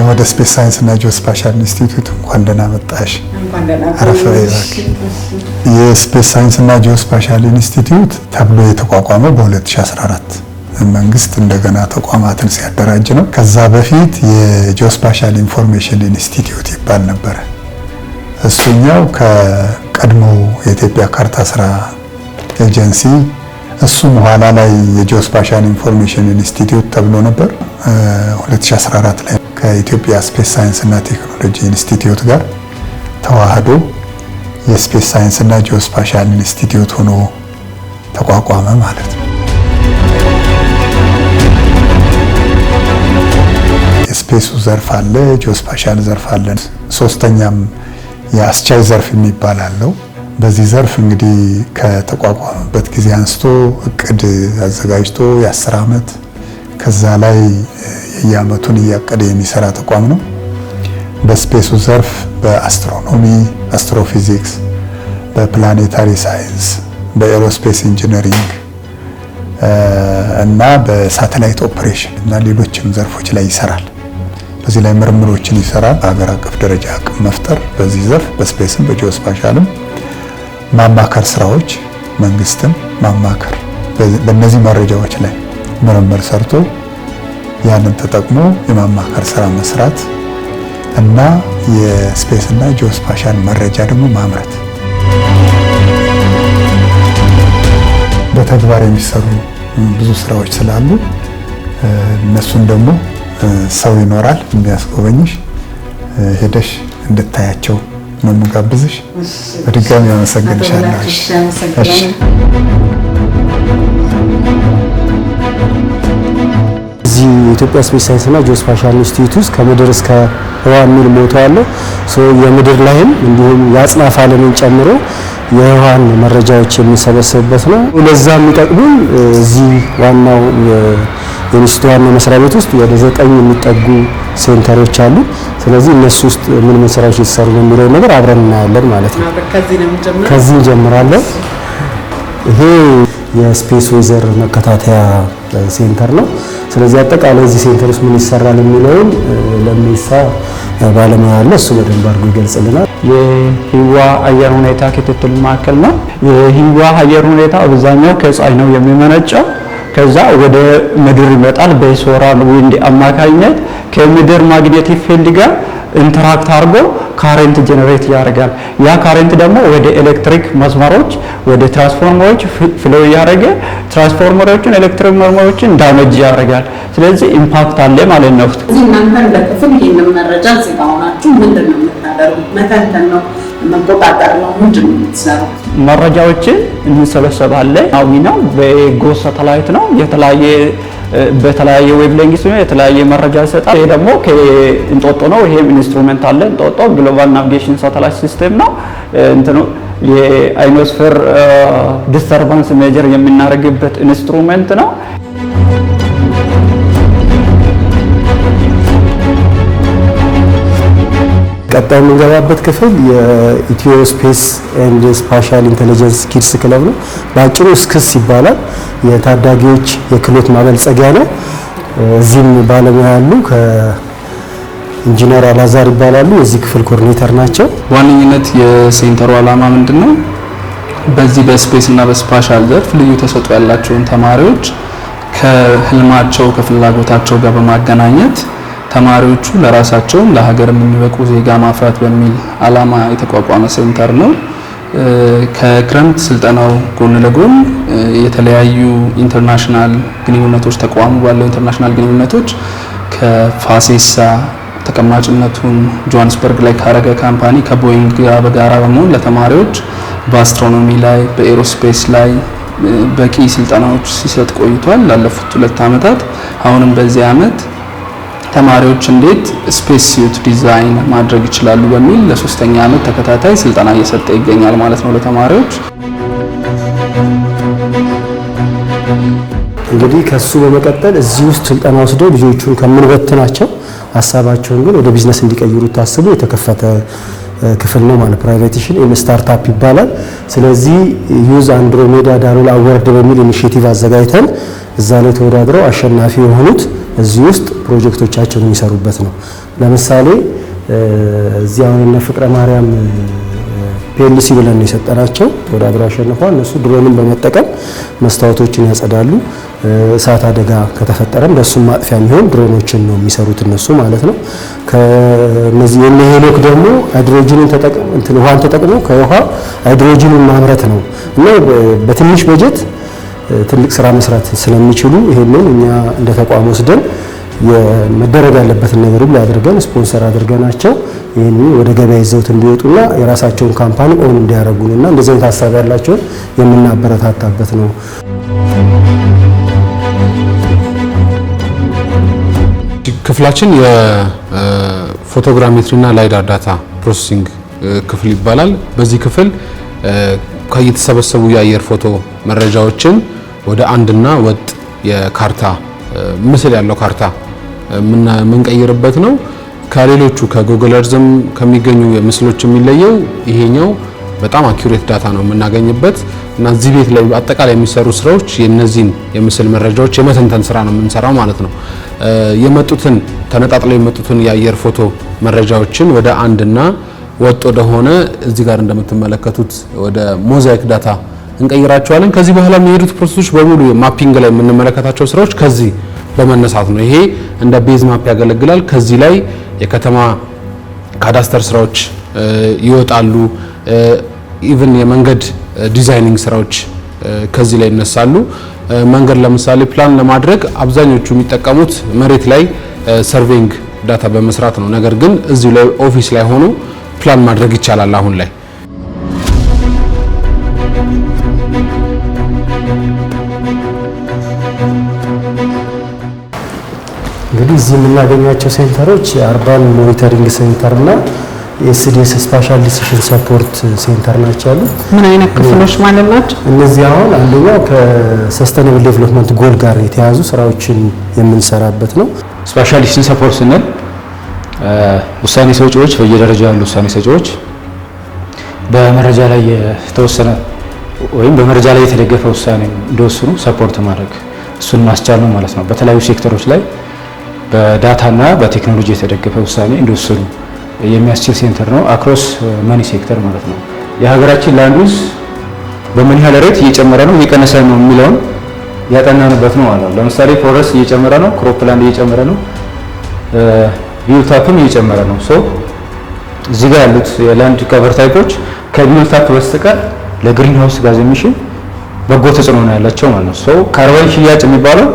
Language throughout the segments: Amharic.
ወደ ስፔስ ሳይንስ እና ጂኦስፓሻል ኢንስቲትዩት እንኳን ደህና መጣሽ። የስፔስ ሳይንስ እና ጂኦስፓሻል ኢንስቲትዩት ተብሎ የተቋቋመው በ2014 መንግስት እንደገና ተቋማትን ሲያደራጅ ነው። ከዛ በፊት የጂኦስፓሻል ኢንፎርሜሽን ኢንስቲትዩት ይባል ነበር። እሱኛው ከቀድሞ የኢትዮጵያ ካርታ ስራ ኤጀንሲ እሱም ኋላ ላይ የጂኦስፓሻል ኢንፎርሜሽን ኢንስቲትዩት ተብሎ ነበር። 2014 ላይ ከኢትዮጵያ ስፔስ ሳይንስ እና ቴክኖሎጂ ኢንስቲትዩት ጋር ተዋህዶ የስፔስ ሳይንስ እና ጂኦስፓሻል ኢንስቲትዩት ሆኖ ተቋቋመ ማለት ነው። የስፔሱ ዘርፍ አለ፣ ጂኦስፓሻል ዘርፍ አለ። ሶስተኛም የአስቻይ ዘርፍ የሚባል አለው። በዚህ ዘርፍ እንግዲህ ከተቋቋመበት ጊዜ አንስቶ እቅድ አዘጋጅቶ የ10 ዓመት ከዛ ላይ የየዓመቱን እያቀደ የሚሰራ ተቋም ነው። በስፔሱ ዘርፍ በአስትሮኖሚ፣ አስትሮፊዚክስ፣ በፕላኔታሪ ሳይንስ፣ በኤሮስፔስ ኢንጂነሪንግ እና በሳተላይት ኦፕሬሽን እና ሌሎችም ዘርፎች ላይ ይሰራል። በዚህ ላይ ምርምሮችን ይሰራል። ሀገር አቀፍ ደረጃ አቅም መፍጠር በዚህ ዘርፍ በስፔስም በጂኦስፓሻልም ማማከር ስራዎች መንግስትን ማማከር በእነዚህ መረጃዎች ላይ ምርምር ሰርቶ ያንን ተጠቅሞ የማማከር ስራ መስራት እና የስፔስ እና ጂኦስፓሻል መረጃ ደግሞ ማምረት። በተግባር የሚሰሩ ብዙ ስራዎች ስላሉ እነሱን ደግሞ ሰው ይኖራል የሚያስጎበኝሽ ሄደሽ እንድታያቸው ነው የምጋብዝሽ። በድጋሚ አመሰግንሻለሁ። እሺ እዚህ የኢትዮጵያ ስፔስ ሳይንስ እና ጂኦስፓሻል ኢንስቲትዩት ውስጥ ከምድር እስከ ህዋ የሚል ሞቶ አለ። የምድር ላይም እንዲሁም የአጽናፈ ዓለምን ጨምሮ የህዋን መረጃዎች የሚሰበሰብበት ነው። ለዛ የሚጠቅሙን እዚህ ዋናው የኢንስቲትዩቱ ዋና መስሪያ ቤት ውስጥ ወደ 9 የሚጠጉ ሴንተሮች አሉ። ስለዚህ እነሱ ውስጥ ምን ምን ስራዎች ይሰሩ ነው የሚለው ነገር አብረን እናያለን ማለት ነው። ከዚህ እንጀምራለን። ይሄ የስፔስ ዌዘር መከታተያ ሴንተር ነው። ስለዚህ አጠቃላይ እዚህ ሴንተር ውስጥ ምን ይሰራል የሚለውን ለሚሳ ባለሙያ አለ፣ እሱ በደንብ አድርጎ ይገልጽልናል። የህዋ አየር ሁኔታ ክትትል ማዕከል ነው። የህዋ አየር ሁኔታ አብዛኛው ከፀሐይ ነው የሚመነጨው። ከዛ ወደ ምድር ይመጣል። በሶላር ዊንድ አማካኝነት ከምድር ማግኔቲክ ፊልድ ጋር ኢንተራክት አድርጎ ካረንት ጀነሬት ያደርጋል። ያ ካረንት ደግሞ ወደ ኤሌክትሪክ መስመሮች ወደ ትራንስፎርመሮች ፍሎ ያደርገ ትራንስፎርመሮችን ኤሌክትሪክ መስመሮችን ዳሜጅ ያደርጋል። ስለዚህ ኢምፓክት አለ ማለት ነው። እዚህ እናንተ እንደክፍል ይሄንን መረጃ እዚህ ጋር ሆናችሁ ምንድነው የምታደርጉት? መተንተን ነው መቆጣጠር ነው ምንድን ነው የምትሰሩት? መረጃዎችን እንሰበሰባለን። አዊ ነው በጎ ሳተላይት ነው በተለያየ ዌቭሌንግስ ነው የተለያየ መረጃ ይሰጣል። ይሄ ደግሞ ከእንጦጦ ነው። ይሄም ኢንስትሩመንት አለ። እንጦጦ ግሎባል ናቪጌሽን ሳተላይት ሲስተም ነው። እንትኑ የአይኖስፌር ዲስተርባንስ ሜጀር የምናደርግበት ኢንስትሩመንት ነው። ቀጣይ የምንገባበት ክፍል የኢትዮ ስፔስ ኤንድ ስፓሻል ኢንተለጀንስ ኪድስ ክለብ ነው። በአጭሩ ስክስ ይባላል። የታዳጊዎች የክህሎት ማበልጸጊያ ነው። እዚህም ባለሙያ ያሉ ከኢንጂነር አላዛር ይባላሉ። የዚህ ክፍል ኮኦርዲኔተር ናቸው። ዋነኝነት የሴንተሩ ዓላማ ምንድነው? በዚህ በስፔስ እና በስፓሻል ዘርፍ ልዩ ተሰጥኦ ያላቸውን ተማሪዎች ከህልማቸው ከፍላጎታቸው ጋር በማገናኘት ተማሪዎቹ ለራሳቸውም ለሀገርም የሚበቁ ዜጋ ማፍራት በሚል ዓላማ የተቋቋመ ሴንተር ነው። ከክረምት ስልጠናው ጎን ለጎን የተለያዩ ኢንተርናሽናል ግንኙነቶች ተቋሙ ባለው ኢንተርናሽናል ግንኙነቶች ከፋሴሳ ተቀማጭነቱን ጆሃንስበርግ ላይ ካረገ ካምፓኒ ከቦይንግ ጋር በጋራ በመሆን ለተማሪዎች በአስትሮኖሚ ላይ በኤሮስፔስ ላይ በቂ ስልጠናዎች ሲሰጥ ቆይቷል ላለፉት 2 ዓመታት። አሁንም በዚህ ዓመት ተማሪዎች እንዴት ስፔስ ሲዩት ዲዛይን ማድረግ ይችላሉ በሚል ለ3ኛ ዓመት ተከታታይ ስልጠና እየሰጠ ይገኛል ማለት ነው ለተማሪዎች። እንግዲህ ከሱ በመቀጠል እዚህ ውስጥ ስልጠና ወስደው ልጆቹን ከምንበትናቸው ሀሳባቸውን ግን ወደ ቢዝነስ እንዲቀይሩ ታስቦ የተከፈተ ክፍል ነው ማለት ፕራይቬቴሽን ኤንድ ስታርታፕ ይባላል። ስለዚህ ዩዝ አንድሮሜዳ ዳሎል አዋርድ በሚል ኢኒሺየቲቭ አዘጋጅተን እዛ ላይ ተወዳድረው አሸናፊ የሆኑት እዚህ ውስጥ ፕሮጀክቶቻቸውን የሚሰሩበት ነው። ለምሳሌ እዚህ አሁን ፍቅረ ማርያም ፒኤልሲ ብለን የሰጠናቸው ተወዳድረው አሸንፈዋል። እነሱ ድሮንን በመጠቀም መስታወቶችን ያጸዳሉ። እሳት አደጋ ከተፈጠረም ለሱም ማጥፊያ የሚሆን ድሮኖችን ነው የሚሰሩት እነሱ ማለት ነው። ከነዚህ የሄኖክ ደግሞ ሃይድሮጂንን ውሃን ተጠቅመው ከውሃ ሃይድሮጂንን ማምረት ነው እና በትንሽ በጀት ትልቅ ስራ መስራት ስለሚችሉ ይሄንን እኛ እንደ ተቋም ወስደን የመደረግ ያለበትን ነገር ሁሉ አድርገን ስፖንሰር አድርገናቸው ይሄን ወደ ገበያ ይዘውት እንዲወጡና የራሳቸውን ካምፓኒ ኦን እንዲያደርጉና እንደዚህ አይነት ሀሳብ ያላቸውን የምናበረታታበት ነው። ክፍላችን የፎቶግራሜትሪና ላይዳር ዳታ ፕሮሰሲንግ ክፍል ይባላል። በዚህ ክፍል ከየተሰበሰቡ የአየር ፎቶ መረጃዎችን ወደ አንድና ወጥ የካርታ ምስል ያለው ካርታ የምንቀይርበት ነው። ከሌሎቹ ከጉግል እርዝም ከሚገኙ ምስሎች የሚለየው ይሄኛው በጣም አኩሬት ዳታ ነው የምናገኝበት እና እዚህ ቤት ላይ አጠቃላይ የሚሰሩ ስራዎች የነዚህን የምስል መረጃዎች የመተንተን ስራ ነው የምንሰራው ማለት ነው። የመጡትን ተነጣጥለው የመጡትን የአየር ፎቶ መረጃዎችን ወደ አንድና ወጥ ወደሆነ እዚህ ጋር እንደምትመለከቱት ወደ ሞዛይክ ዳታ እንቀይራቸዋለን። ከዚህ በኋላ የሚሄዱት ፕሮሰሶች በሙሉ ማፒንግ ላይ የምንመለከታቸው ስራዎች ከዚህ በመነሳት ነው። ይሄ እንደ ቤዝ ማፕ ያገለግላል። ከዚህ ላይ የከተማ ካዳስተር ስራዎች ይወጣሉ። ኢቭን የመንገድ ዲዛይኒንግ ስራዎች ከዚህ ላይ ይነሳሉ። መንገድ ለምሳሌ ፕላን ለማድረግ አብዛኞቹ የሚጠቀሙት መሬት ላይ ሰርቬይንግ ዳታ በመስራት ነው። ነገር ግን እዚሁ ላይ ኦፊስ ላይ ሆኖ ፕላን ማድረግ ይቻላል አሁን ላይ። እንግዲህ እዚህ የምናገኛቸው ሴንተሮች የአርባን ሞኒተሪንግ ሴንተር እና የኤስዲኤስ ስፔሻል ዲሲሽን ሰፖርት ሴንተር ናቸው ያሉት። ምን አይነት ክፍሎች ማለት ናቸው? እነዚህ አሁን አንደኛው ከሰስቴኔብል ዴቨሎፕመንት ጎል ጋር የተያዙ ስራዎችን የምንሰራበት ነው። ስፔሻል ዲሲሽን ሰፖርት ስንል ውሳኔ ሰጪዎች በየደረጃው ያሉ ውሳኔ ሰጪዎች በመረጃ ላይ የተወሰነ ወይም በመረጃ ላይ የተደገፈ ውሳኔ እንዲወስኑ ሰፖርት ማድረግ እሱን ማስቻል ነው ማለት ነው። በተለያዩ ሴክተሮች ላይ በዳታና በቴክኖሎጂ የተደገፈ ውሳኔ እንዲወስኑ የሚያስችል ሴንተር ነው። አክሮስ መኒ ሴክተር ማለት ነው። የሀገራችን ላንድ ዩዝ በምን ያህል ሬት እየጨመረ ነው እየቀነሰ ነው የሚለውን ያጠናንበት ነው ማለት ነው። ለምሳሌ ፎረስት እየጨመረ ነው፣ ክሮፕላንድ እየጨመረ ነው፣ ቢውልታፕም እየጨመረ ነው። ሶ እዚህ ጋር ያሉት የላንድ ከቨር ታይፖች ከቢውልታፕ በስተቀር ለግሪን ሃውስ ጋዝ ኤሚሽን በጎ ተጽዕኖ ነው ያላቸው ማለት ነው። ሶ ካርቦን ሽያጭ የሚባለው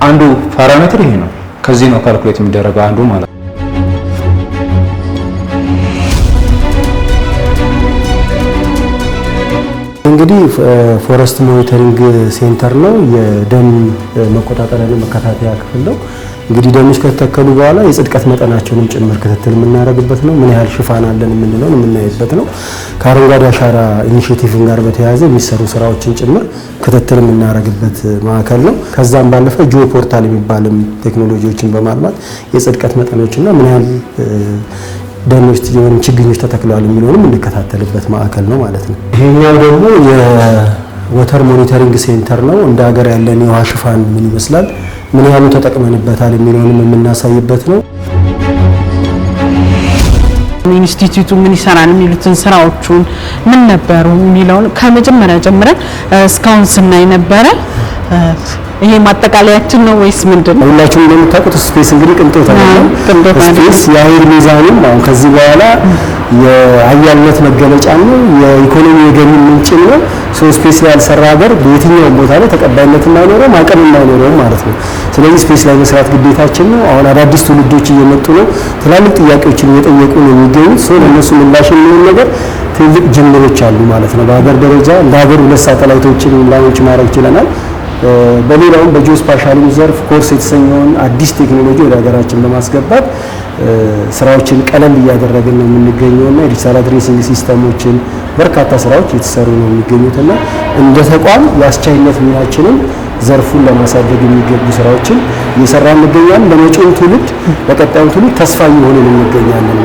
አንዱ ፓራሜትር ይሄ ነው። ከዚህ ነው ካልኩሌት የሚደረገው አንዱ ማለት ነው። እንግዲህ ፎረስት ሞኒተሪንግ ሴንተር ነው። የደን መቆጣጠሪያና መከታተያ ክፍል ነው። እንግዲህ ደኖች ከተተከሉ በኋላ የጽድቀት መጠናቸውንም ጭምር ክትትል የምናደርግበት ነው። ምን ያህል ሽፋን አለን የምንለውን የምናይበት ነው። ከአረንጓዴ አሻራ ኢኒሼቲቭን ጋር በተያያዘ የሚሰሩ ስራዎችን ጭምር ክትትል የምናደርግበት ማዕከል ነው። ከዛም ባለፈ ጂኦ ፖርታል የሚባልም ቴክኖሎጂዎችን በማልማት የጽድቀት መጠኖችና ምን ያህል ደኖች ወይም ችግኞች ተተክለዋል የሚለውንም እንከታተልበት ማዕከል ነው ማለት ነው። ይሄኛው ደግሞ የወተር ሞኒተሪንግ ሴንተር ነው። እንደ ሀገር ያለን የውሃ ሽፋን ምን ይመስላል፣ ምን ያህሉ ተጠቅመንበታል የሚለውንም የምናሳይበት ነው። ኢንስቲትዩቱ ምን ይሰራል የሚሉትን ስራዎቹን ምን ነበሩ የሚለውን ከመጀመሪያ ጀምረን እስካሁን ስናይ ነበረ። ይሄ ማጠቃለያችን ነው ወይስ ምንድነው? ሁላችሁም እንደምታውቁት ስፔስ እንግዲህ ቅንጦት አይደለም። ስፔስ የኃይል ሚዛንም አሁን ከዚህ በኋላ የአያልነት መገለጫ ነው፣ የኢኮኖሚ የገቢ ምንጭ ነው። ስፔስ ላይ ያልሰራ ሀገር በየትኛውም ቦታ ላይ ተቀባይነት የማይኖረው አቅም የማይኖረው ማለት ነው። ስለዚህ ስፔስ ላይ መስራት ግዴታችን ነው። አሁን አዳዲስ ትውልዶች እየመጡ ነው፣ ትላልቅ ጥያቄዎችን እየጠየቁ ነው የሚገኙት። ለእነሱ ምላሽ የሚሆን ነገር ትልቅ ጅምሮች አሉ ማለት ነው። በሀገር ደረጃ እንደ ሀገር 2 ሳተላይቶችን ላውንች ማድረግ ችለናል። በሌላውም በጂኦስፓሻል ዘርፍ ኮርስ የተሰኘውን አዲስ ቴክኖሎጂ ወደ ሀገራችን ለማስገባት ስራዎችን ቀለል እያደረግን ነው የምንገኘውና የዲጂታል አድሬሲንግ ሲስተሞችን በርካታ ስራዎች እየተሰሩ ነው የሚገኙትና እንደ ተቋም የአስቻይነት ሚናችንን ዘርፉን ለማሳደግ የሚገቡ ስራዎችን እየሰራን እንገኛለን። ለመጪው ትውልድ ለቀጣዩ ትውልድ ተስፋ እየሆንን እንገኛለን።